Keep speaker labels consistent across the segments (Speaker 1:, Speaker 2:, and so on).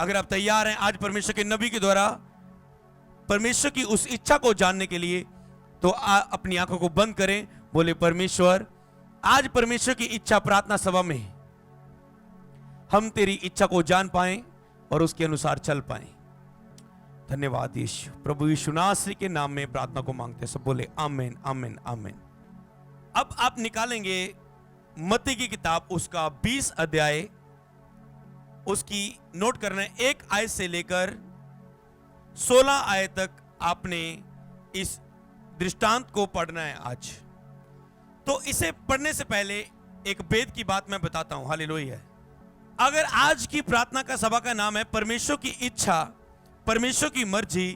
Speaker 1: अगर आप तैयार हैं आज परमेश्वर के नबी के द्वारा परमेश्वर की उस इच्छा को जानने के लिए, तो अपनी आंखों को बंद करें, बोले परमेश्वर आज परमेश्वर की इच्छा प्रार्थना सभा में हम तेरी इच्छा को जान पाएं और उसके अनुसार चल पाएं। धन्यवाद यीशु। प्रभु यीशु नासरी के नाम में प्रार्थना को मांगते हैं, सब बोले आमीन आमीन आमीन। अब आप निकालेंगे मत्ती की किताब उसका 20 अध्याय, उसकी नोट करना है 1 आयत से लेकर 16 आयत तक आपने इस दृष्टांत को पढ़ना है आज। तो इसे पढ़ने से पहले एक वेद की बात मैं बताता हूं। हालेलुया। अगर आज की प्रार्थना का सभा का नाम है परमेश्वर की इच्छा, परमेश्वर की मर्जी,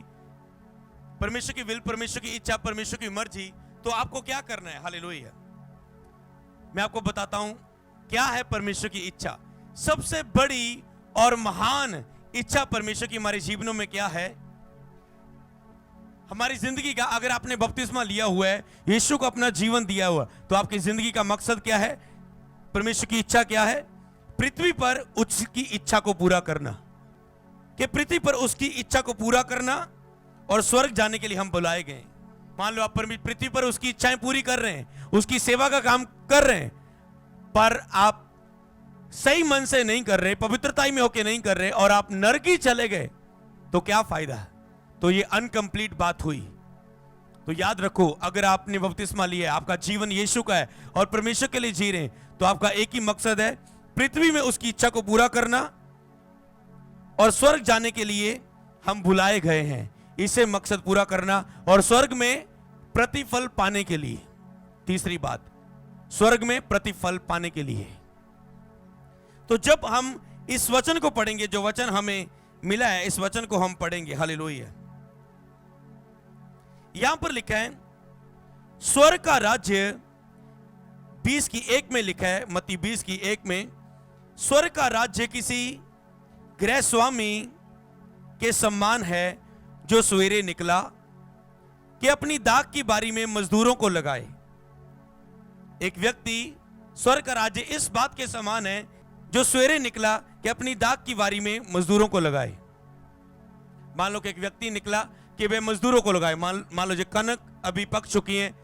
Speaker 1: परमेश्वर की विल, परमेश्वर की इच्छा, परमेश्वर की मर्जी, तो आपको क्या करना है? हालेलुया। मैं आपको बताता हूं क्या है परमेश्वर की इच्छा। सबसे बड़ी और महान इच्छा परमेश्वर की हमारे जीवनों में क्या है? हमारी जिंदगी का, अगर आपने बपतिस्मा लिया हुआ है, यीशु को अपना जीवन दिया हुआ, तो आपकी जिंदगी का मकसद क्या है? परमेश्वर की इच्छा क्या है? पृथ्वी पर उसकी इच्छा को पूरा करना, कि पृथ्वी पर उसकी इच्छा को पूरा करना और स्वर्ग जाने के लिए हम बुलाए गए। मान लो आप पृथ्वी पर उसकी इच्छाएं पूरी कर रहे हैं, उसकी सेवा का काम कर रहे हैं, पर आप सही मन से नहीं कर रहे, पवित्रता में होके नहीं कर रहे और आप नरक ही चले गए, तो क्या फायदा? तो ये अनकंप्लीट बात हुई। तो याद रखो, अगर आपने बपतिस्मा लिया है, आपका जीवन यीशु का है और परमेश्वर के लिए जी रहे हैं, तो आपका एक ही मकसद है, पृथ्वी में उसकी इच्छा को पूरा करना और स्वर्ग जाने के लिए हम बुलाए गए हैं, इसे मकसद पूरा करना और स्वर्ग में प्रतिफल पाने के लिए। तीसरी बात, स्वर्ग में प्रतिफल पाने के लिए। तो जब हम इस वचन को पढ़ेंगे, जो वचन हमें मिला है, इस वचन को हम पढ़ेंगे। हालेलुया। यहां पर लिखा है स्वर्ग का राज्य 20 की 1 में लिखा है, मत्ती 20 की 1 में, स्वर्ग का राज्य किसी गृह स्वामी के समान है जो सवेरे निकला कि अपनी दाख की बारी में मजदूरों को लगाए। एक व्यक्ति, स्वर्ग का राज्य इस बात के समान है जो सवेरे निकला कि अपनी दाख की बारी में मजदूरों को लगाए। मान लो कि एक व्यक्ति निकला कि वे मजदूरों को लगाए। मान लो जो कनक अभी पक चुकी है,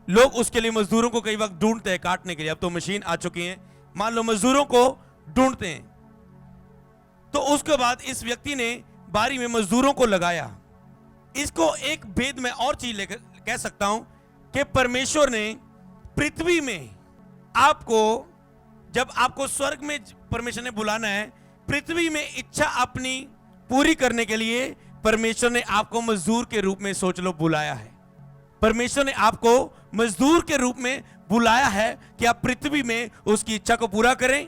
Speaker 1: लोग उसके लिए मजदूरों को कई वक्त ढूंढते हैं काटने के लिए, अब तो मशीन आ चुकी है, मान लो मजदूरों को ढूंढते हैं। तो उसके बाद इस व्यक्ति ने बारी में मजदूरों को लगाया। इसको एक भेद में और चीज लेकर कह सकता हूं कि परमेश्वर ने पृथ्वी में आपको, जब आपको स्वर्ग में परमेश्वर ने बुलाना है, पृथ्वी में इच्छा अपनी पूरी करने के लिए परमेश्वर ने आपको मजदूर के रूप में, सोच लो, बुलाया है। परमेश्वर ने आपको मजदूर के रूप में बुलाया है कि आप पृथ्वी में उसकी इच्छा को पूरा करें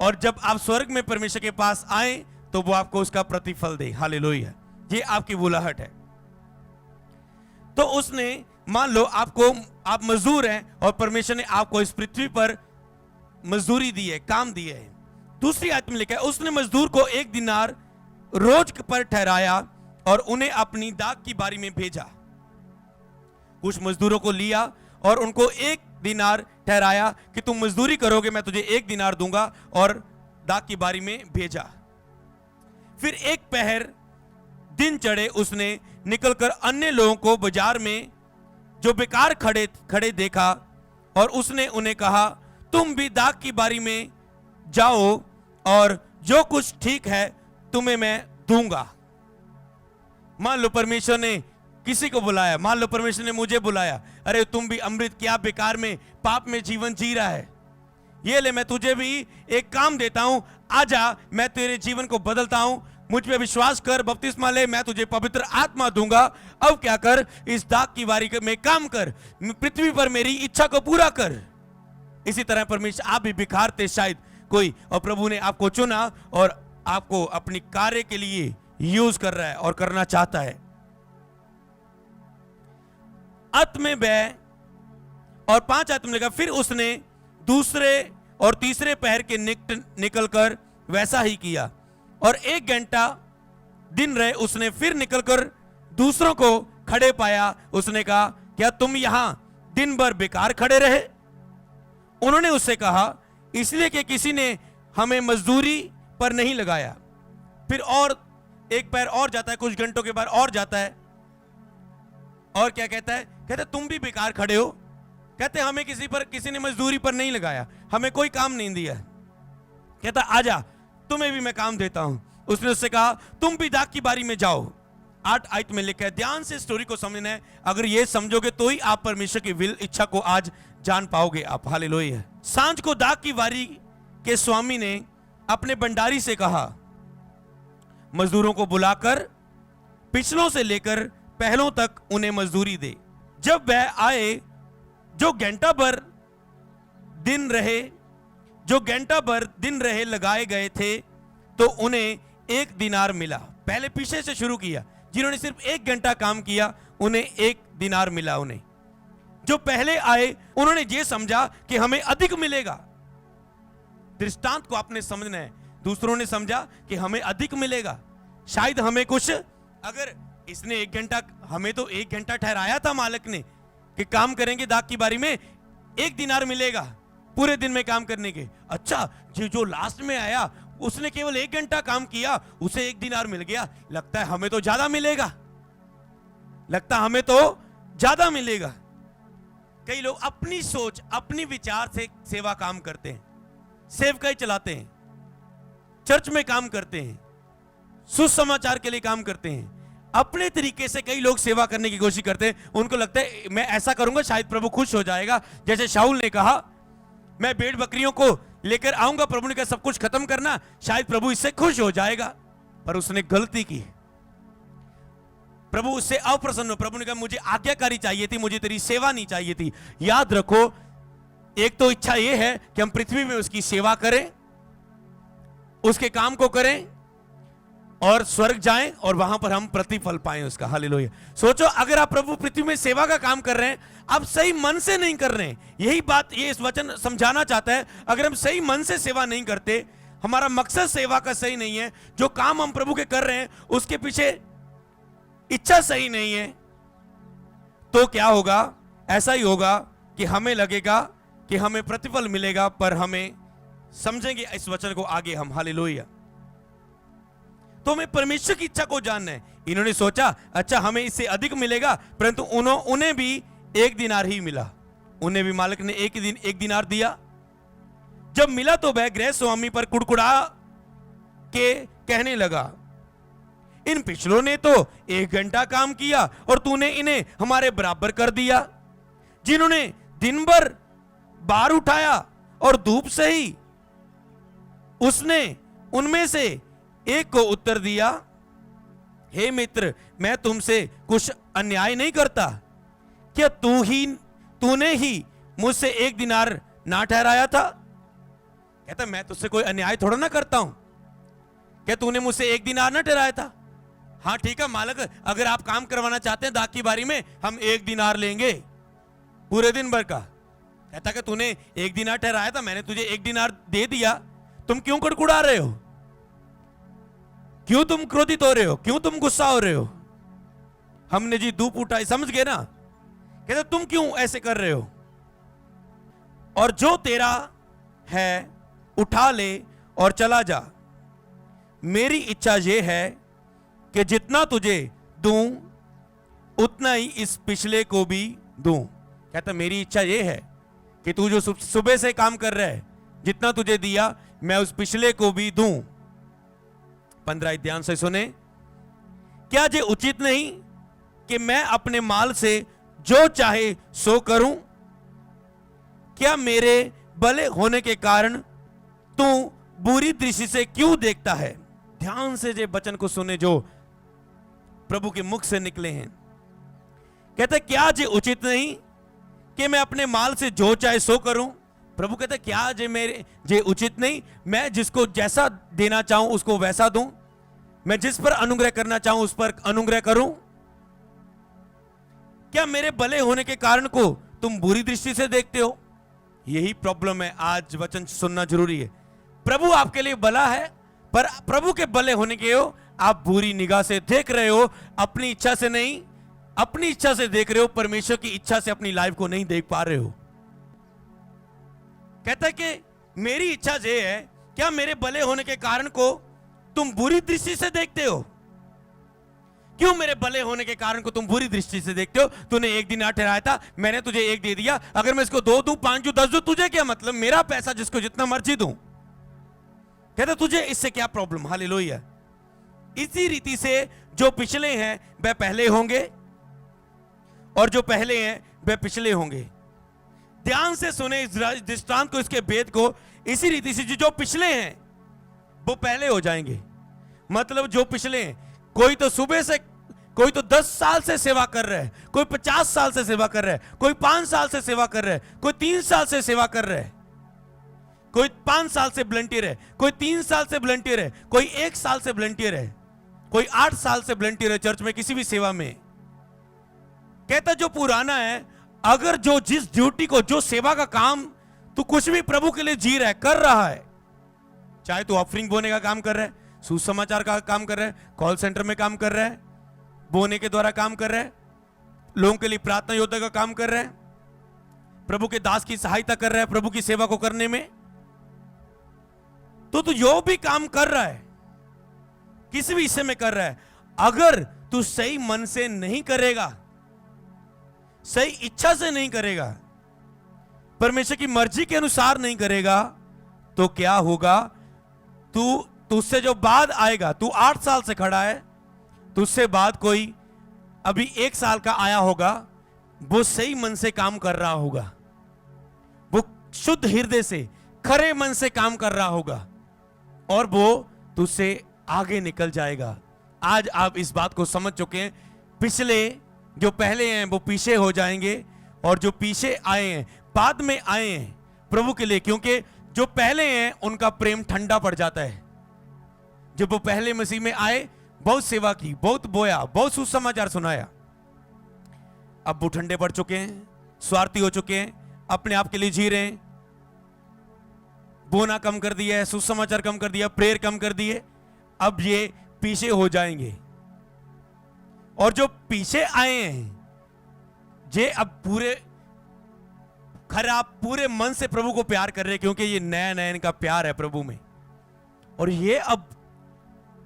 Speaker 1: और जब आप स्वर्ग में परमेश्वर के पास आए तो वो आपको उसका प्रतिफल दे। हालेलुया। ये आपकी बुलाहट है। तो उसने, मान लो आप मजदूर हैं और परमेश्वर ने आपको इस पृथ्वी पर मजदूरी दी है, काम दिया है। दूसरी आयत में लिखा है उसने मजदूर को 1 दिनार रोज पर ठहराया और उन्हें अपनी दाख की बारी में भेजा। कुछ मजदूरों को लिया और उनको 1 दिनार ठहराया कि तुम मजदूरी करोगे, मैं तुझे 1 दिनार दूंगा, और दाख की बारी में भेजा। फिर 1 पहर दिन चढ़े उसने निकलकर अन्य लोगों को बाजार में जो बेकार खड़े देखा और उसने उन्हें कहा, तुम भी दाख की बारी में जाओ और जो कुछ ठीक है तुम्हें मैं दूंगा। मान लो परमेश्वर ने किसी को बुलाया, मान लो परमेश्वर ने मुझे बुलाया, अरे तुम भी अमृत क्या बेकार में पाप में जीवन जी रहा है, ये ले मैं तुझे भी एक काम देता हूं, आजा मैं तेरे जीवन को बदलता हूं, मुझ पे विश्वास कर, बपतिस्मा ले, मैं तुझे पवित्र आत्मा दूंगा। अब क्या कर, इस दाख की बारी में काम कर, पृथ्वी पर मेरी इच्छा को पूरा कर। इसी तरह परमेश्वर, आप भी बेकार थे शायद कोई, और प्रभु ने आपको चुना और आपको अपनी कार्य के लिए यूज कर रहा है और करना चाहता है। अत में बह और 5 आयत में लिखा, फिर उसने दूसरे और तीसरे पहर के निकलकर वैसा ही किया और 1 घंटा दिन रहे उसने फिर निकलकर दूसरों को खड़े पाया। उसने कहा, क्या तुम यहां दिन भर बेकार खड़े रहे? उन्होंने उससे कहा, इसलिए कि किसी ने हमें मजदूरी पर नहीं लगाया। फिर और एक पैर और जाता है, कुछ घंटों के बाद और जाता है, और क्या कहता है? कहता है तुम भी बेकार खड़े हो। कहते हमें किसी ने मजदूरी पर नहीं लगाया, हमें कोई काम नहीं दिया। कहता आजा, तुम्हें भी मैं काम देता हूं। उसने उससे कहा तुम भी दाख की बारी में जाओ। 8 आयत में लिखा है, ध्यान से स्टोरी को समझना है। अगर ये समझोगे तो ही आप परमेश्वर की विल, इच्छा को आज जान पाओगे आप। हालेलुया। सांझ को दाख की बारी के स्वामी ने अपने भंडारी से कहा, मजदूरों को बुलाकर पिछलों से लेकर पहलों तक उन्हें मजदूरी दे। जब वह आए, जो घंटा भर दिन रहे लगाए गए थे, तो उन्हें 1 दिनार मिला। पहले पीछे से शुरू किया, जिन्होंने सिर्फ 1 घंटा काम किया उन्हें 1 दिनार मिला। उन्हें जो पहले आए उन्होंने ये समझा कि हमें अधिक मिलेगा। दृष्टांत को आपने समझना है। दूसरों ने समझा कि हमें अधिक मिलेगा, शायद हमें कुछ, अगर इसने 1 घंटा, हमें तो 1 घंटा ठहराया था मालिक ने कि काम करेंगे दाख की बारी में, 1 दिनार मिलेगा पूरे दिन में काम करने के। अच्छा, जो लास्ट में आया उसने केवल 1 घंटा काम किया, उसे 1 दिनार मिल गया। लगता है हमें तो ज्यादा मिलेगा, कई लोग अपनी सोच, अपनी विचार से सेवा काम करते हैं, सेवकाई चलाते हैं, चर्च में काम करते हैं, सुसमाचार के लिए काम करते हैं, अपने तरीके से कई लोग सेवा करने की कोशिश करते हैं। उनको लगता है मैं ऐसा करूंगा शायद प्रभु खुश हो जाएगा। जैसे शाऊल ने कहा मैं भेड़ बकरियों को लेकर आऊंगा, प्रभु ने कहा सब कुछ खत्म करना, शायद प्रभु इससे खुश हो जाएगा। पर उसने गलती की, प्रभु उससे अप्रसन्न हो। प्रभु ने कहा मुझे आज्ञाकारी चाहिए थी, मुझे तेरी सेवा नहीं चाहिए थी। याद रखो, एक तो इच्छा यह है कि हम पृथ्वी में उसकी सेवा करें, उसके काम को करें और स्वर्ग जाएं और वहां पर हम प्रतिफल पाएं उसका। हालेलुया। सोचो, अगर आप प्रभु पृथ्वी में सेवा का काम कर रहे हैं, आप सही मन से नहीं कर रहे हैं। यही बात ये इस वचन समझाना चाहता है। अगर हम सही मन से सेवा नहीं करते, हमारा मकसद सेवा का सही नहीं है, जो काम हम प्रभु के कर रहे हैं उसके पीछे इच्छा सही नहीं है, तो क्या होगा? ऐसा ही होगा कि हमें लगेगा कि हमें प्रतिफल मिलेगा, पर हमें समझेंगे इस वचन को आगे हम। हालेलुया। तो हमें परमेश्वर की इच्छा को जानना है। इन्होंने सोचा अच्छा हमें इससे अधिक मिलेगा, परंतु उन्हें भी 1 दिनार ही मिला। उन्हें भी मालिक ने 1 दिनार दिया। जब मिला तो वह गृह स्वामी पर कुड़कुड़ा के कहने लगा, इन पिछलों ने तो 1 घंटा काम किया और तूने इन्हें हमारे बराबर कर दिया। जिन्होंने दिन भर बार उठाया और धूप सही, उसने उनमें से एक को उत्तर दिया, हे मित्र, मैं तुमसे कुछ अन्याय नहीं करता। क्या तूने ही मुझसे 1 दिनार ना ठहराया था? कहता मैं तुझसे कोई अन्याय थोड़ा ना करता हूं। क्या तूने मुझसे 1 दिनार ना ठहराया था? हाँ ठीक है मालिक, अगर आप काम करवाना चाहते हैं दाख की बारी में, हम 1 दिनार लेंगे पूरे दिन भर का। कहता कि तूने 1 दिनार ठहराया था, मैंने तुझे 1 दिनार दे दिया, तुम क्यों कड़कुड़ा रहे हो? क्यों तुम क्रोधित हो रहे हो? क्यों तुम गुस्सा हो रहे हो? हमने जी धूप उठाई, समझ गए ना? कहते तुम क्यों ऐसे कर रहे हो? और जो तेरा है उठा ले और चला जा। मेरी इच्छा यह है कि जितना तुझे दूं उतना ही इस पिछले को भी दूं। कहता मेरी इच्छा यह है कि तू जो सुबह से काम कर रहा है, जितना तुझे दिया मैं उस पिछले को भी दूं। 15 ध्यान से सुने। क्या ये उचित नहीं कि मैं अपने माल से जो चाहे सो करूं? क्या मेरे भले होने के कारण तू बुरी दृष्टि से क्यों देखता है? ध्यान से ये वचन को सुने जो प्रभु के मुख से निकले हैं। कहते क्या ये उचित नहीं कि मैं अपने माल से जो चाहे सो करूं? प्रभु कहते क्या ये उचित नहीं, मैं जिसको जैसा देना चाहूं उसको वैसा दूं, मैं जिस पर अनुग्रह करना चाहूं उस पर अनुग्रह करूं? क्या मेरे भले होने के कारण को तुम बुरी दृष्टि से देखते हो? यही प्रॉब्लम है। आज वचन सुनना जरूरी है। प्रभु आपके लिए भला है, पर प्रभु के भले होने के हो आप बुरी निगाह से देख रहे हो। अपनी इच्छा से नहीं, अपनी इच्छा से देख रहे हो, परमेश्वर की इच्छा से अपनी लाइफ को नहीं देख पा रहे हो। कहता है कि मेरी इच्छा ये है, क्या मेरे भले होने के कारण को तुम बुरी दृष्टि से देखते हो? क्यों मेरे भले होने के कारण को तुम बुरी दृष्टि से देखते हो? तूने एक दिन ठहराया था, मैंने तुझे एक दे दिया, अगर मैं इसको 2 दूं, 5 दूं, 10 दूं, तुझे क्या मतलब? मेरा पैसा जिसको जितना मर्जी दूं। कहता तुझे इससे क्या प्रॉब्लम? हालेलुया। इसी रीति से जो पिछले हैं वह पहले होंगे और जो पहले हैं वह पिछले होंगे। ध्यान से सुने इस दृष्टांत को, इसके भेद को। इसी रीति से जो पिछले हैं वो पहले हो जाएंगे। मतलब जो पिछले हैं, कोई तो सुबह से, कोई तो 10 साल से सेवा कर रहा है, कोई 50 साल से सेवा कर रहा है, कोई 5 साल से सेवा कर रहा है, कोई 3 साल से सेवा कर रहा है, कोई 5 साल से वॉलंटियर है, कोई 3 साल से वॉलंटियर है, कोई 1 साल से वॉलंटियर है, कोई 8 साल से वॉलंटियर है चर्च में किसी भी सेवा में। कहता जो पुराना है, अगर जो जिस ड्यूटी को, जो सेवा का काम तू कुछ भी प्रभु के लिए जी रहा है, कर रहा है, चाहे तू ऑफरिंग बोने का काम कर रहा है, सुसमाचार का काम कर रहा है, कॉल सेंटर में काम कर रहा है, बोने के द्वारा काम कर रहा है, लोगों के लिए प्रार्थना योद्धा का काम कर रहा है, प्रभु के दास की सहायता कर रहा है प्रभु की सेवा को करने में, तो तू जो भी काम कर रहा है, किसी भी हिस्से में कर रहा है, अगर तू सही मन से नहीं करेगा, सही इच्छा से नहीं करेगा, परमेश्वर की मर्जी के अनुसार नहीं करेगा, तो क्या होगा? तू तुझसे जो बाद आएगा, तू 8 साल से खड़ा है, तुझसे बाद कोई अभी 1 साल का आया होगा, वो सही मन से काम कर रहा होगा, वो शुद्ध हृदय से खरे मन से काम कर रहा होगा और वो तुझसे आगे निकल जाएगा। आज आप इस बात को समझ चुके हैं। पिछले जो पहले हैं वो पीछे हो जाएंगे और जो पीछे आए हैं, बाद में आए हैं प्रभु के लिए, क्योंकि जो पहले हैं उनका प्रेम ठंडा पड़ जाता है। जब वो पहले मसीह में आए, बहुत सेवा की, बहुत बोया, बहुत सुसमाचार सुनाया, अब वो ठंडे पड़ चुके हैं, स्वार्थी हो चुके हैं, अपने आप के लिए जी रहे हैं, बोना कम कर दिया है, सुसमाचार कम कर दिया, प्रेयर कम कर दिए, अब ये पीछे हो जाएंगे। और जो पीछे आए हैं, जे अब पूरे खराब पूरे मन से प्रभु को प्यार कर रहे हैं, क्योंकि ये नया नया इनका प्यार है प्रभु में, और ये अब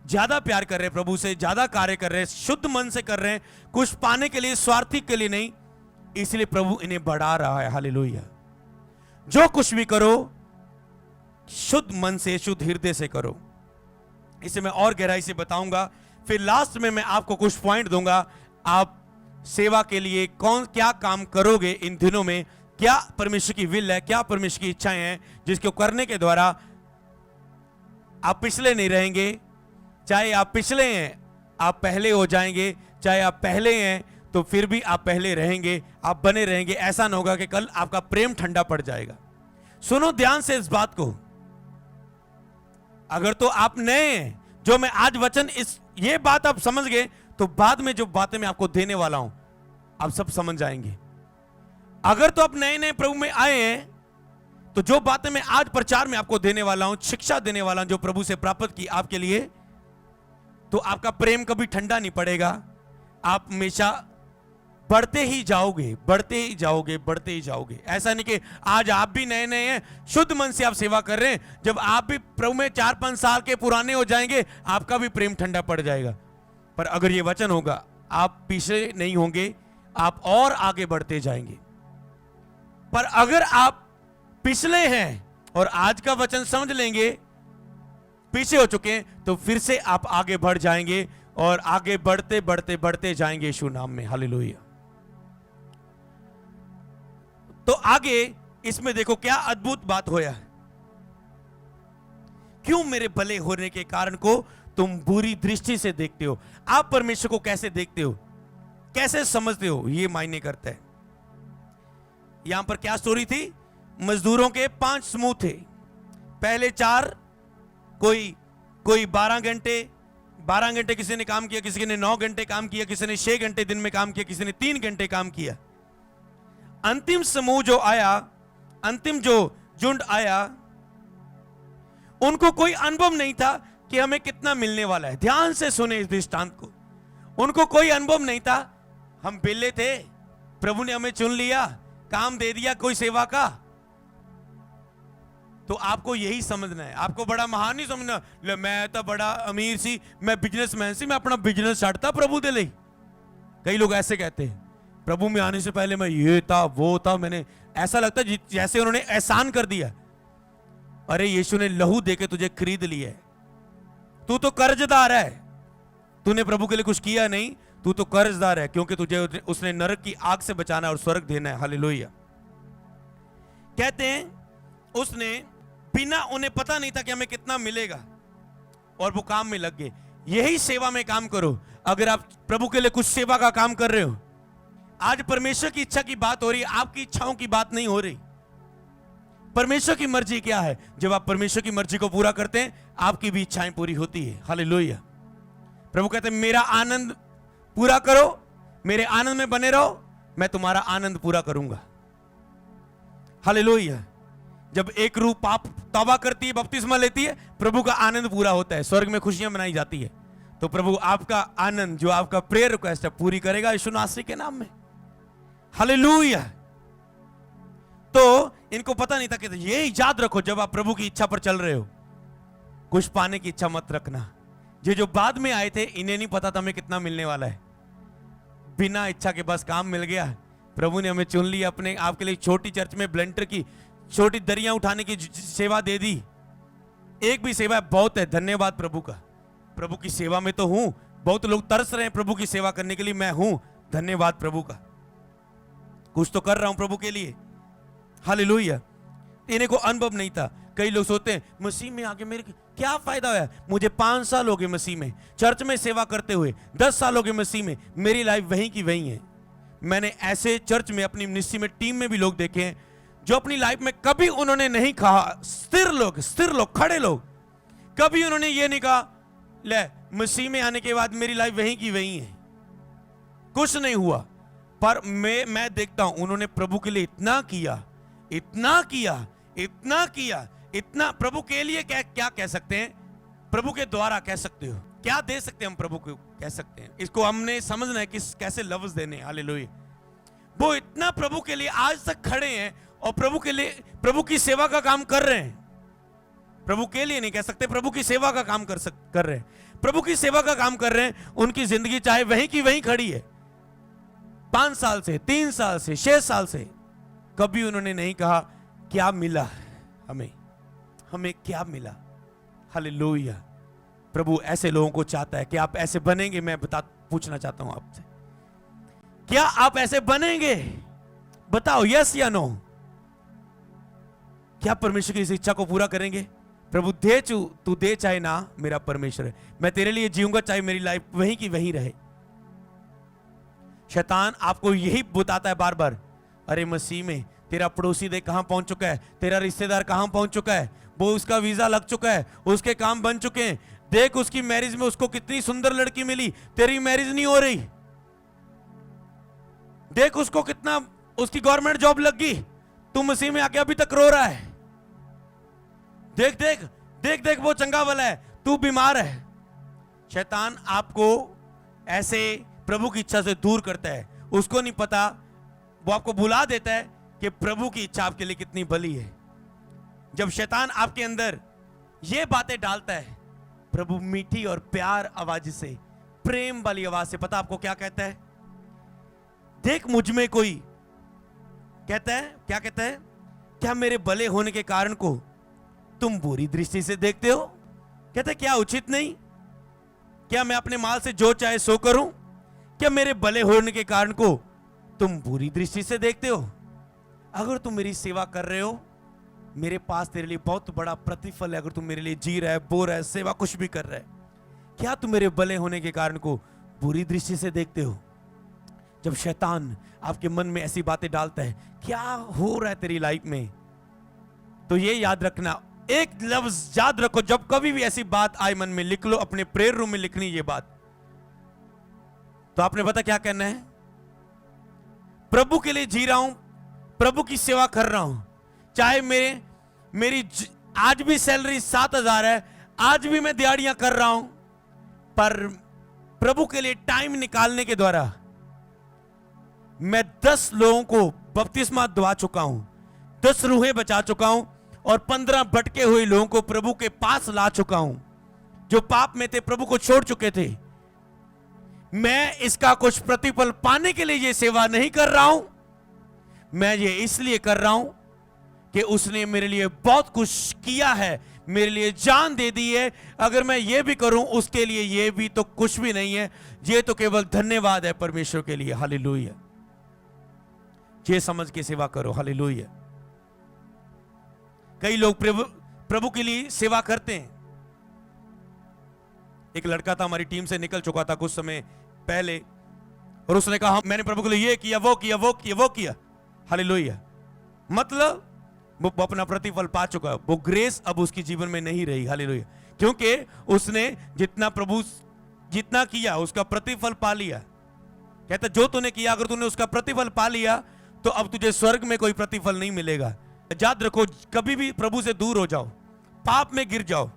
Speaker 1: ज्यादा प्यार कर रहे हैं प्रभु से, ज्यादा कार्य कर रहे हैं, शुद्ध मन से कर रहे हैं, कुछ पाने के लिए, स्वार्थी के लिए नहीं, इसलिए प्रभु इन्हें बढ़ा रहा है। हालेलुया। जो कुछ भी करो शुद्ध मन से, शुद्ध हृदय से करो। इसे मैं और गहराई से बताऊंगा, फिर लास्ट में मैं आपको कुछ पॉइंट दूंगा, आप सेवा के लिए कौन क्या काम करोगे इन दिनों में, क्या परमेश्वर की विल है, क्या परमेश्वर की इच्छाएं हैं, जिसको करने के द्वारा आप पिछले नहीं रहेंगे। चाहे आप पिछले हैं आप पहले हो जाएंगे, चाहे आप पहले हैं तो फिर भी आप पहले रहेंगे, आप बने रहेंगे। ऐसा ना होगा कि कल आपका प्रेम ठंडा पड़ जाएगा। सुनो ध्यान से इस बात को, अगर तो आप नए हैं, जो मैं आज वचन ये बात आप समझ गए, तो बाद में जो बातें मैं आपको देने वाला हूं आप सब समझ जाएंगे। अगर तो आप नए नए प्रभु में आए हैं, तो जो बातें मैं आज प्रचार में आपको देने वाला हूं, शिक्षा देने वाला हूं, जो प्रभु से प्राप्त की आपके लिए, तो आपका प्रेम कभी ठंडा नहीं पड़ेगा। आप हमेशा बढ़ते ही जाओगे, बढ़ते ही जाओगे, बढ़ते ही जाओगे। ऐसा नहीं कि आज आप भी नए नए हैं, शुद्ध मन से आप सेवा कर रहे हैं, जब आप भी प्रभु में 4-5 साल के पुराने हो जाएंगे, आपका भी प्रेम ठंडा पड़ जाएगा। पर अगर ये वचन होगा, आप पीछे नहीं होंगे, आप और आगे बढ़ते जाएंगे। पर अगर आप पिछले हैं और आज का वचन समझ लेंगे, पीछे हो चुके हैं, तो फिर से आप आगे बढ़ जाएंगे और आगे बढ़ते बढ़ते बढ़ते जाएंगे यीशु नाम में। हालेलुया। तो आगे इसमें देखो क्या अद्भुत बात होया है। क्यों मेरे भले होने के कारण को तुम बुरी दृष्टि से देखते हो? आप परमेश्वर को कैसे देखते हो, कैसे समझते हो, ये मायने करता है। यहां पर क्या स्टोरी थी? मजदूरों के 5 समूह थे। पहले 4, कोई 12 घंटे किसी ने काम किया, किसी ने 9 घंटे काम किया, किसी ने 6 घंटे दिन में काम किया, किसी ने 3 घंटे काम किया। अंतिम समूह जो आया, अंतिम जो झुंड आया, उनको कोई अनुभव नहीं था कि हमें कितना मिलने वाला है। ध्यान से सुने इस दृष्टांत को। उनको कोई अनुभव नहीं था, हम बेले थे, प्रभु ने हमें चुन लिया, काम दे दिया कोई सेवा का, तो आपको यही समझना है, आपको बड़ा महान नहीं समझना, ले मैं तो बड़ा अमीर सी, मैं बिजनेसमैन सी, मैं अपना बिजनेस छाड़ता प्रभु दे ले। कई लोग ऐसे कहते हैं, प्रभु में आने से पहले मैं ये था वो था, मैंने ऐसा लगता है जैसे उन्होंने एहसान कर दिया। अरे यीशु ने लहू देके तुझे खरीद लिया है, तू तो कर्जदार है, तूने प्रभु के लिए कुछ किया नहीं, तू तो कर्जदार है, क्योंकि तुझे उसने नरक की आग से बचाना और स्वर्ग देना है। हालेलुया। कहते हैं उसने बिना, उन्हें पता नहीं था कि हमें कितना मिलेगा, और वो काम में लग गए। यही सेवा में काम करो। अगर आप प्रभु के लिए कुछ सेवा का काम कर रहे हो, आज परमेश्वर की इच्छा की बात हो रही है, आपकी इच्छाओं की बात नहीं हो रही। परमेश्वर की मर्जी क्या है? जब आप परमेश्वर की मर्जी को पूरा करते हैं, आपकी भी इच्छाएं पूरी होती है। हालेलुया। प्रभु कहते हैं मेरा आनंद पूरा करो, मेरे आनंद में बने रहो, मैं तुम्हारा आनंद पूरा करूंगा। हालेलुया। जब एक रूह पाप तौबा करती है, बपतिस्मा लेती है, प्रभु का आनंद पूरा होता है, स्वर्ग में खुशियां मनाई जाती है। तो प्रभु आपका आनंद, जो आपका प्रेयर रिक्वेस्ट है, पूरी करेगा यीशु नासरी के नाम में। हालेलुया। तो इनको पता नहीं था कि ये याद रखो, जब आप प्रभु की इच्छा पर चल रहे हो, कुछ पाने की इच्छा मत रखना। ये जो बाद में आए थे, इन्हें नहीं पता था हमें कितना मिलने वाला है। बिना इच्छा के बस काम मिल गया, प्रभु ने हमें चुन लिया अपने आपके लिए। छोटी चर्च में ब्लेंटर की छोटी दरियां उठाने की सेवा दे दी। एक भी सेवा बहुत है, धन्यवाद प्रभु का। प्रभु की सेवा में तो हूं, बहुत लोग तरस रहे हैं प्रभु की सेवा करने के लिए, मैं हूं, धन्यवाद प्रभु का। कुछ तो कर रहा हूं प्रभु के लिए। हालेलुया। इन्हें को अनुभव नहीं था। कई लोग सोचते हैं मसीह में आके मेरे क्या फायदा होया? मुझे 5 साल हो गए मसीह में, चर्च में सेवा करते हुए, 10 साल हो गए मसीह में, मेरी लाइफ वहीं की वहीं है। मैंने ऐसे चर्च में, अपनी मिनिस्ट्री में, टीम में भी लोग देखे हैं जो अपनी लाइफ में कभी उन्होंने नहीं कहा, स्थिर लोग, खड़े लोग, कभी उन्होंने ये नहीं कहा ले मसीह में आने के बाद मेरी लाइफ वहीं की वहीं है, कुछ नहीं हुआ। पर मैं देखता हूं उन्होंने प्रभु के लिए इतना किया, इतना किया, इतना किया, इतना। प्रभु के लिए क्या कह सकते हैं? प्रभु के द्वारा कह सकते हो, क्या दे सकते हैं हम प्रभु को कह सकते हैं। इसको हमने समझना है कि कैसे लफ्ज देने। हालेलुया। वो इतना प्रभु के लिए आज तक खड़े हैं और प्रभु के लिए, प्रभु की सेवा का काम कर रहे हैं। प्रभु के लिए नहीं कह सकते, प्रभु की सेवा का काम कर रहे हैं। प्रभु की सेवा का काम कर रहे हैं। उनकी जिंदगी चाहे वहीं की वहीं खड़ी है, 5 साल से, 3 साल से, 6 साल से। कभी उन्होंने नहीं कहा क्या मिला हमें क्या मिला। हालेलुया। प्रभु ऐसे लोगों को चाहता है कि आप ऐसे बनेंगे। मैं पूछना चाहता हूं आपसे, क्या आप ऐसे बनेंगे? बताओ, यस या नो। क्या परमेश्वर की इस इच्छा को पूरा करेंगे? प्रभु तू दे चाहे ना, मेरा परमेश्वर है, मैं तेरे लिए जीऊंगा चाहे मेरी लाइफ वहीं की वहीं रहे। शैतान आपको यही बताता है बार बार, अरे मसीह में तेरा पड़ोसी देख कहां पहुंच चुका है, तेरा रिश्तेदार कहां पहुंच चुका है, वो उसका वीजा लग चुका है, उसके काम बन चुके हैं, देख उसकी मैरिज में उसको कितनी सुंदर लड़की मिली, तेरी मैरिज नहीं हो रही, देख उसको कितना, उसकी गवर्नमेंट जॉब लग गई, तू मसीह में आके अभी तक रो रहा है, देख देख देख देख वो चंगा वाला है, तू बीमार है। शैतान आपको ऐसे प्रभु की इच्छा से दूर करता है। उसको नहीं पता, वो आपको भुला देता है कि प्रभु की इच्छा आपके लिए कितनी भली है। जब शैतान आपके अंदर ये बातें डालता है, प्रभु मीठी और प्यार आवाज से, प्रेम वाली आवाज से, पता आपको क्या कहता है? देख मुझ में कोई, कहता है, क्या कहता है? क्या मेरे भले होने के कारण को तुम बुरी दृष्टि से देखते हो? कहता है क्या उचित नहीं? क्या मैं अपने माल से जो चाहे सो करूं? क्या मेरे भले होने के कारण को तुम बुरी दृष्टि से देखते हो? अगर तुम मेरी सेवा कर रहे हो, मेरे पास तेरे लिए बहुत बड़ा प्रतिफल है। अगर तुम मेरे लिए जी रहा है, बो रहा है, सेवा कुछ भी कर रहा है, क्या तुम मेरे भले होने के कारण को बुरी दृष्टि से देखते हो? जब शैतान आपके मन में ऐसी बातें डालता है, क्या हो रहा है तेरी लाइफ में, तो ये याद रखना, एक लफ्ज याद रखो, जब कभी भी ऐसी बात आए मन में, लिख लो, अपने प्रेयर रूम में लिखनी ये बात। तो आपने पता क्या कहना है? प्रभु के लिए जी रहा हूं, प्रभु की सेवा कर रहा हूं, चाहे मेरी आज भी सैलरी 7,000 है, आज भी मैं दिहाड़ियां कर रहा हूं, पर प्रभु के लिए टाइम निकालने के द्वारा मैं 10 लोगों को बपतिस्मा दिवा चुका हूं, 10 रूहें बचा चुका हूं, और 15 भटके हुए लोगों को प्रभु के पास ला चुका हूं, जो पाप में थे, प्रभु को छोड़ चुके थे। मैं इसका कुछ प्रतिफल पाने के लिए ये सेवा नहीं कर रहा हूं, मैं ये इसलिए कर रहा हूं कि उसने मेरे लिए बहुत कुछ किया है, मेरे लिए जान दे दी है। अगर मैं ये भी करूं उसके लिए, ये भी तो कुछ भी नहीं है, ये तो केवल धन्यवाद है परमेश्वर के लिए। हालेलुया। ये समझ के सेवा करो। हालेलुया। कई लोग प्रभु के लिए सेवा करते हैं। एक लड़का था, हमारी टीम से निकल चुका था कुछ समय पहले, और उसने कहा मैंने प्रभु के लिए ये किया, वो किया, वो किया, वो किया। हालेलुया। मतलब वो अपना प्रतिफल पा चुका, वो ग्रेस अब उसके जीवन में नहीं रही। हालेलुया। क्योंकि उसने जितना किया उसका प्रतिफल पा लिया। कहता जो तूने किया, अगर तूने उसका प्रतिफल पा लिया तो अब तुझे स्वर्ग में कोई प्रतिफल नहीं मिलेगा। याद रखो, कभी भी प्रभु से दूर हो जाओ, पाप में गिर जाओ,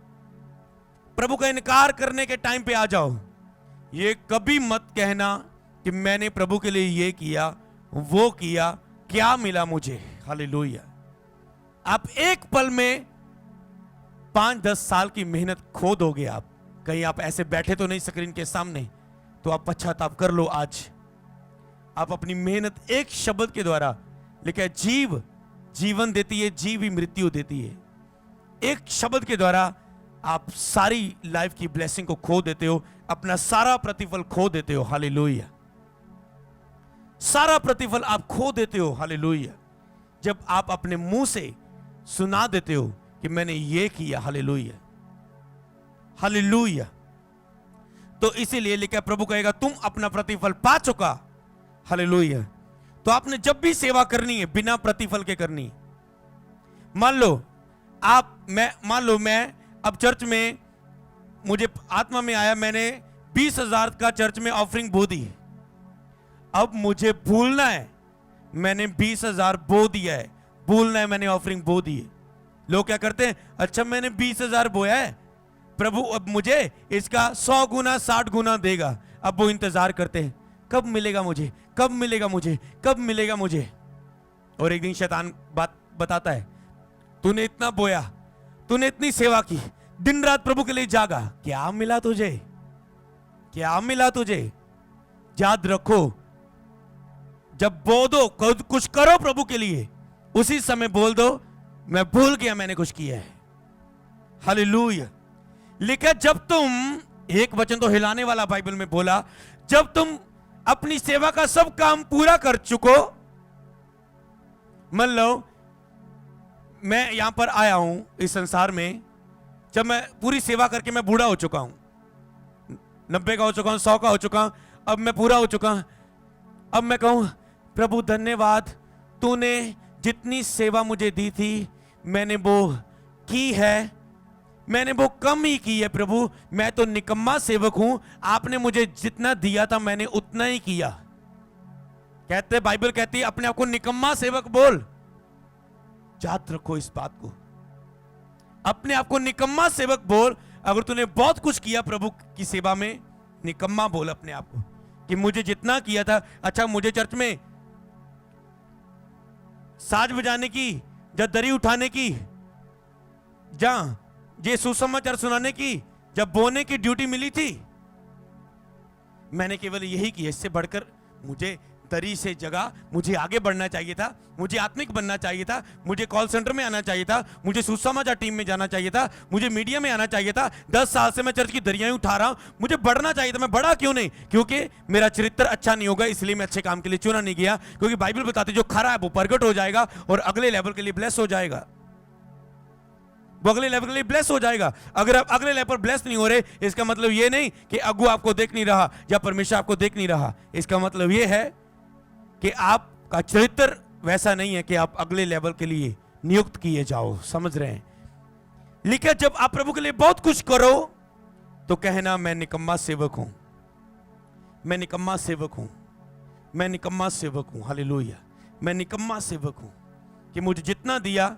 Speaker 1: प्रभु का इनकार करने के टाइम पे आ जाओ, ये कभी मत कहना कि मैंने प्रभु के लिए ये किया, वो किया, क्या मिला मुझे। हालेलुया। आप एक पल में 5-10 साल की मेहनत खो दोगे। आप कहीं आप ऐसे बैठे तो नहीं स्क्रीन के सामने, तो आप पश्चाताप कर लो। आज आप अपनी मेहनत एक शब्द के द्वारा, लेकिन जीव जीवन देती है, जीव ही मृत्यु देती है। एक शब्द के द्वारा आप सारी लाइफ की ब्लेसिंग को खो देते हो, अपना सारा प्रतिफल खो देते हो। हालेलुया। सारा प्रतिफल आप खो देते हो। हालेलुया। जब आप अपने मुंह से सुना देते हो कि मैंने ये किया। हालेलुया। हालेलुया। तो इसीलिए लिखा, प्रभु कहेगा तुम अपना प्रतिफल पा चुका। हालेलुया। तो आपने जब भी सेवा करनी है बिना प्रतिफल के करनी। मान लो मैं अब चर्च में, मुझे आत्मा में आया, मैंने 20,000 का चर्च में ऑफरिंग बो दी। अब मुझे भूलना है मैंने 20,000 बो दिया है, भूलना है मैंने ऑफरिंग बो दी है। लोग क्या करते हैं, अच्छा मैंने 20,000 बोया है, प्रभु अब मुझे इसका 100 गुना 60 गुना देगा। अब वो इंतजार करते हैं, कब मिलेगा मुझे, कब मिलेगा मुझे, कब मिलेगा मुझे। और एक दिन शैतान बात बताता है, तूने इतना बोया, तूने इतनी सेवा की, दिन रात प्रभु के लिए जागा, क्या मिला तुझे, क्या मिला तुझे। याद रखो, जब बो दो, कुछ करो प्रभु के लिए, उसी समय बोल दो मैं भूल गया मैंने कुछ किया है। हालेलुया। लिखा, जब तुम, एक वचन तो हिलाने वाला बाइबल में बोला, जब तुम अपनी सेवा का सब काम पूरा कर चुको। मान लो मैं यहां पर आया हूं इस संसार में, जब मैं पूरी सेवा करके मैं बूढ़ा हो चुका हूं, 90 का हो चुका हूं, 100 का हो चुका हूं, अब मैं पूरा हो चुका हूं। अब मैं कहूं प्रभु धन्यवाद, तूने जितनी सेवा मुझे दी थी मैंने वो की है, मैंने वो कम ही की है प्रभु, मैं तो निकम्मा सेवक हूं, आपने मुझे जितना दिया था मैंने उतना ही किया। कहते, बाइबल कहती है अपने आप को निकम्मा सेवक बोल। याद रखो इस बात को, अपने आप को निकम्मा सेवक बोल। अगर तूने बहुत कुछ किया प्रभु की सेवा में, निकम्मा बोल अपने आप को कि मुझे जितना किया था। अच्छा, मुझे चर्च में साज बजाने की, जब दरी उठाने की, जहां ये सुसमाचार सुनाने की, जब बोने की ड्यूटी मिली थी, मैंने केवल यही किया। इससे बढ़कर मुझे दरी से जगह, मुझे आगे बढ़ना चाहिए था, मुझे आत्मिक बनना चाहिए था, मुझे कॉल सेंटर में आना चाहिए था, मुझे सुसमाचार टीम में जाना चाहिए था, मुझे मीडिया में आना चाहिए था। 10 साल से मैं चर्च की दरियाएं उठा रहा हूं, मुझे बढ़ना चाहिए था। मैं बढ़ा क्यों नहीं? क्योंकि मेरा चरित्र अच्छा नहीं होगा, इसलिए मैं अच्छे काम के लिए चुना नहीं गया। क्योंकि बाइबल बताती जो खरा है वो प्रगट हो जाएगा और अगले लेवल के लिए ब्लेस हो जाएगा, वो अगले लेवल के लिए ब्लेस हो जाएगा। अगर आप अगले लेवल पर ब्लेस नहीं हो रहे, इसका मतलब ये नहीं कि अगुआ आपको देख नहीं रहा या परमेश्वर आपको देख नहीं रहा। इसका मतलब ये है कि आपका चरित्र वैसा नहीं है कि आप अगले लेवल के लिए नियुक्त किए जाओ। समझ रहे हैं? लिखा, जब आप प्रभु के लिए बहुत कुछ करो तो कहना मैं निकम्मा सेवक हूं, मैं निकम्मा सेवक हूं, मैं निकम्मा सेवक हूं। हालेलुया। मैं निकम्मा सेवक हूं कि मुझे जितना दिया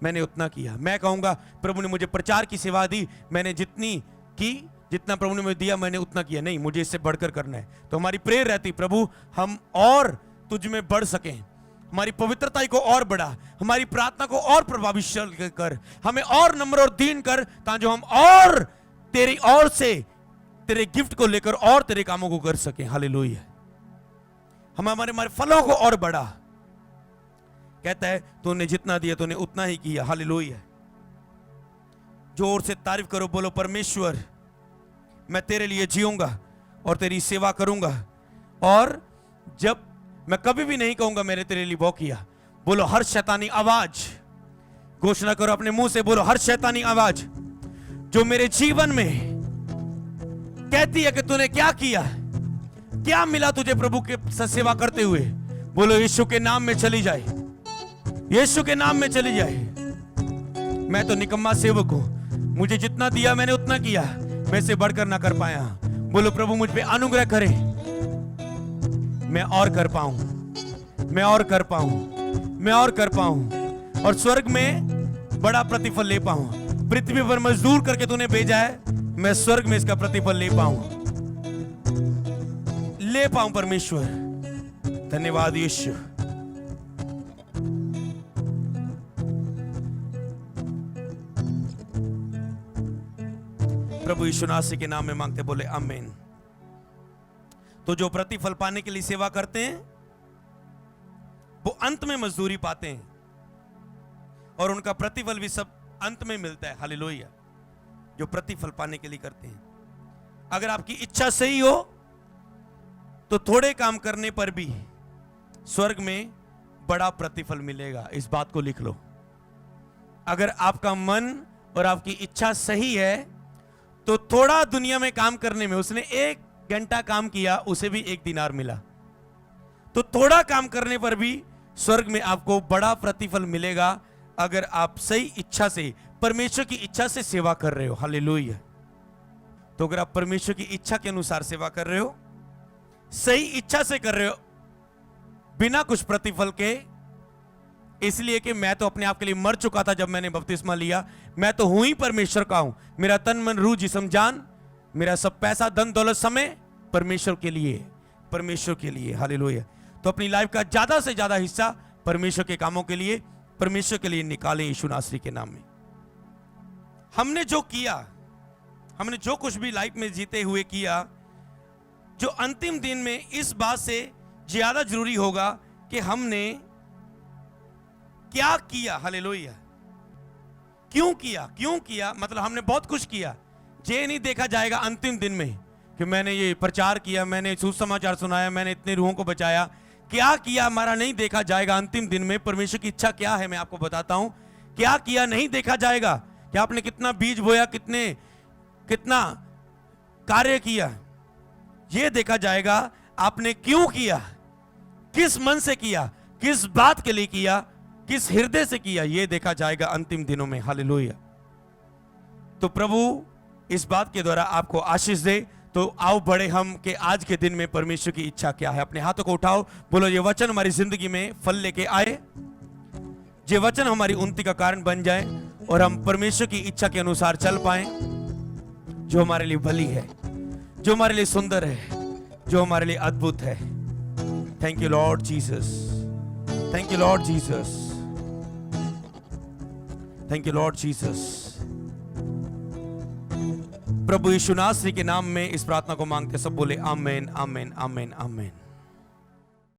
Speaker 1: मैंने उतना किया। मैं कहूंगा प्रभु ने मुझे प्रचार की सेवा दी, मैंने जितनी की, जितना प्रभु ने मुझे दिया मैंने उतना किया। नहीं, मुझे इससे बढ़कर करना है। तो हमारी प्रेयर रहती, प्रभु हम और तुझ में बढ़ सकें, हमारी पवित्रता को और बढ़ा, हमारी प्रार्थना को और प्रभावशाली कर, हमें और नम्र और दीन कर, ताकि हम और तेरी ओर से तेरे गिफ्ट को लेकर और तेरे कामों को कर सकें। हालेलुया। हम हमारे फलों को और बढ़ा। कहता है तूने जितना दिया तूने उतना ही किया। हालेलुया। जोर से तारीफ करो, बोलो परमेश्वर मैं तेरे लिए जीऊंगा और तेरी सेवा करूंगा, और जब मैं कभी भी नहीं कहूंगा मैंने तेरे लिए वो किया। बोलो हर शैतानी आवाज, घोषणा करो अपने मुंह से, बोलो हर शैतानी आवाज जो मेरे जीवन में कहती है कि तूने क्या किया, क्या मिला तुझे प्रभु के सेवा करते हुए, बोलो यीशु के नाम में चली जाए, यीशु के नाम में चली जाए। मैं तो निकम्मा सेवक हूं, मुझे जितना दिया मैंने उतना किया, मैं से बढ़कर ना कर पाया। बोलो प्रभु मुझ पे अनुग्रह करे, मैं और कर पाऊं, मैं और कर पाऊं, मैं और कर पाऊं, और स्वर्ग में बड़ा प्रतिफल ले पाऊं। पृथ्वी पर मजदूर करके तूने भेजा है, मैं स्वर्ग में इसका प्रतिफल ले पाऊं परमेश्वर। धन्यवाद यीशु। प्रभु यीशु नासरी के नाम में मांगते, बोले आमीन। तो जो प्रतिफल पाने के लिए सेवा करते हैं वो अंत में मजदूरी पाते हैं, और उनका प्रतिफल भी सब अंत में मिलता है। हालेलुया। जो प्रतिफल पाने के लिए करते हैं, अगर आपकी इच्छा सही हो तो थोड़े काम करने पर भी स्वर्ग में बड़ा प्रतिफल मिलेगा। इस बात को लिख लो। अगर आपका मन और आपकी इच्छा सही है तो थोड़ा दुनिया में काम करने में, उसने 1 घंटा काम किया उसे भी 1 दिनार मिला, तो थोड़ा काम करने पर भी स्वर्ग में आपको बड़ा प्रतिफल मिलेगा, अगर आप सही इच्छा से, परमेश्वर की इच्छा से सेवा कर रहे हो। हालेलुया। तो अगर आप परमेश्वर की इच्छा के अनुसार सेवा कर रहे हो, सही इच्छा से कर रहे हो, बिना कुछ प्रतिफल के, इसलिए कि मैं तो अपने आप के लिए मर चुका था जब मैंने बपतिस्मा लिया, मैं तो हूं ही परमेश्वर का हूं, मेरा तन मन रूह जिस्म जान, मेरा सब पैसा धन दौलत समय परमेश्वर के लिए, परमेश्वर के लिए। हालेलुया। तो अपनी लाइफ का ज्यादा से ज्यादा हिस्सा परमेश्वर के कामों के लिए, परमेश्वर के लिए निकालें यीशु नासरी के नाम में। हमने जो किया, हमने जो कुछ भी लाइफ में जीते हुए किया, जो अंतिम दिन में इस बात से ज्यादा जरूरी होगा कि हमने क्या किया। हालेलुया। क्यों किया, क्यों किया, मतलब हमने बहुत कुछ किया, ये नहीं देखा जाएगा अंतिम दिन में कि मैंने ये प्रचार किया, मैंने सुसमाचार सुनाया, मैंने इतने रूहों को बचाया, क्या किया हमारा नहीं देखा जाएगा। अंतिम दिन में परमेश्वर की इच्छा क्या है मैं आपको बताता हूं। क्या किया नहीं देखा जाएगा, कि आपने कितना बीज बोया, कितना कार्य किया, यह देखा जाएगा आपने क्यों किया, किस मन से किया, किस बात के लिए किया, किस हृदय से किया, यह देखा जाएगा अंतिम दिनों में। हालेलुया। तो प्रभु इस बात के द्वारा आपको आशीष दे। तो आओ बढ़े हम कि आज के दिन में परमेश्वर की इच्छा क्या है। अपने हाथों को उठाओ, बोलो ये वचन हमारी जिंदगी में फल लेके आए, ये वचन हमारी उन्नति का कारण बन जाए, और हम परमेश्वर की इच्छा के अनुसार चल पाए, जो हमारे लिए भली है, जो हमारे लिए सुंदर है, जो हमारे लिए अद्भुत है। Thank you Lord Jesus, thank you Lord Jesus, thank you Lord Jesus. प्रभु यीशु नासरी के नाम में इस प्रार्थना को मांगते सब बोले आमीन, आमीन, आमीन, आमीन।